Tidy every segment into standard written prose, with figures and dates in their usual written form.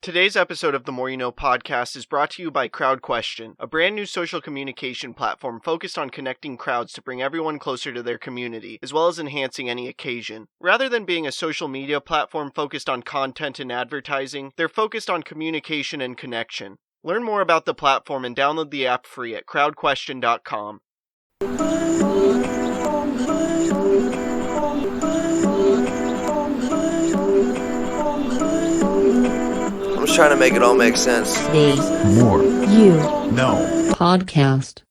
Today's episode of the More You Know podcast is brought to you by CrowdQuestion, a brand new social communication platform focused on connecting crowds to bring everyone closer to their community, as well as enhancing any occasion. Rather than being a social media platform focused on content and advertising, they're focused on communication and connection. Learn more about the platform and download the app free at crowdquestion.com. I'm just trying to make it all make sense. Today's More You No podcast.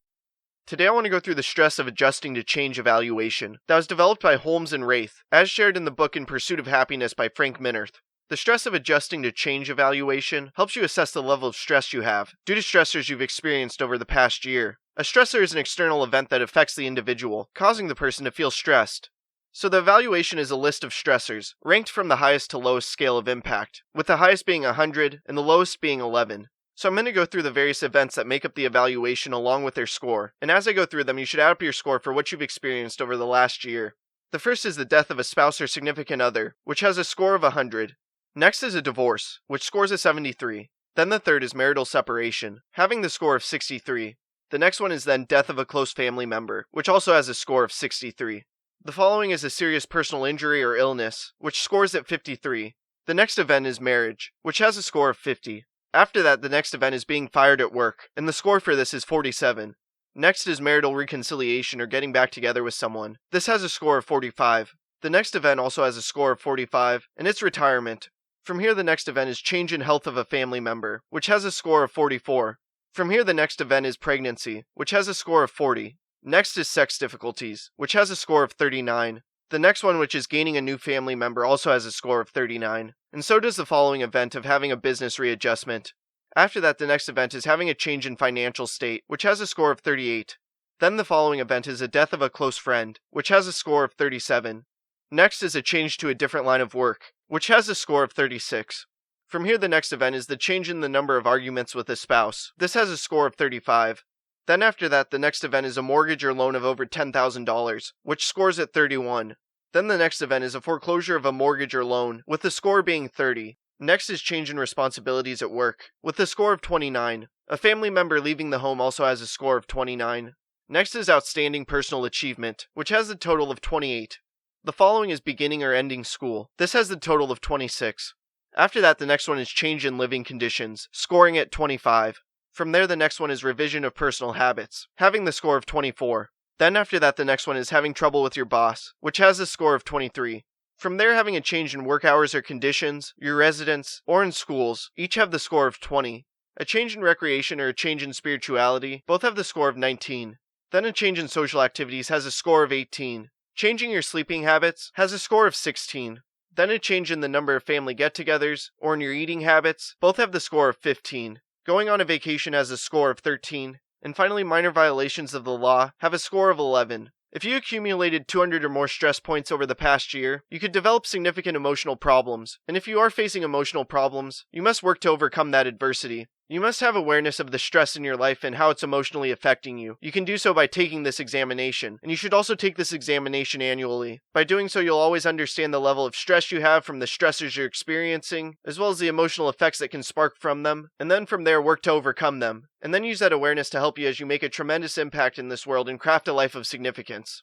Today I want to go through the stress of adjusting to change evaluation that was developed by Holmes and Wraith, as shared in the book In Pursuit of Happiness by Frank Minirth. The stress of adjusting to change evaluation helps you assess the level of stress you have due to stressors you've experienced over the past year. A stressor is an external event that affects the individual, causing the person to feel stressed. So the evaluation is a list of stressors, ranked from the highest to lowest scale of impact, with the highest being 100 and the lowest being 11. So I'm going to go through the various events that make up the evaluation along with their score, and as I go through them, you should add up your score for what you've experienced over the last year. The first is the death of a spouse or significant other, which has a score of 100. Next is a divorce, which scores a 73. Then the third is marital separation, having the score of 63. The next one is then death of a close family member, which also has a score of 63. The following is a serious personal injury or illness, which scores at 53. The next event is marriage, which has a score of 50. After that, the next event is being fired at work, and the score for this is 47. Next is marital reconciliation or getting back together with someone. This has a score of 45. The next event also has a score of 45, and it's retirement. From here, the next event is change in health of a family member, which has a score of 44. From here, the next event is pregnancy, which has a score of 40. Next is sex difficulties, which has a score of 39. The next one, which is gaining a new family member, also has a score of 39. And so does the following event of having a business readjustment. After that, the next event is having a change in financial state, which has a score of 38. Then the following event is a death of a close friend, which has a score of 37. Next is a change to a different line of work, which has a score of 36. From here, the next event is the change in the number of arguments with a spouse. This has a score of 35. Then after that, the next event is a mortgage or loan of over $10,000, which scores at 31. Then the next event is a foreclosure of a mortgage or loan, with the score being 30. Next is change in responsibilities at work, with a score of 29. A family member leaving the home also has a score of 29. Next is outstanding personal achievement, which has a total of 28. The following is beginning or ending school. This has the total of 26. After that, the next one is change in living conditions, scoring at 25. From there, the next one is revision of personal habits, having the score of 24. Then after that, the next one is having trouble with your boss, which has a score of 23. From there, having a change in work hours or conditions, your residence, or in schools, each have the score of 20. A change in recreation or a change in spirituality, both have the score of 19. Then a change in social activities has a score of 18. Changing your sleeping habits has a score of 16. Then a change in the number of family get-togethers, or in your eating habits, both have the score of 15. Going on a vacation has a score of 13. And finally, minor violations of the law have a score of 11. If you accumulated 200 or more stress points over the past year, you could develop significant emotional problems. And if you are facing emotional problems, you must work to overcome that adversity. You must have awareness of the stress in your life and how it's emotionally affecting you. You can do so by taking this examination, and you should also take this examination annually. By doing so, you'll always understand the level of stress you have from the stressors you're experiencing, as well as the emotional effects that can spark from them, and then from there work to overcome them. And then use that awareness to help you as you make a tremendous impact in this world and craft a life of significance.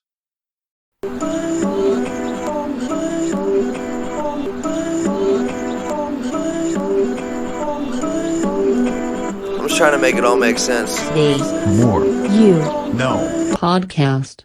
I'm just trying to make it all make sense. Today's More You No podcast.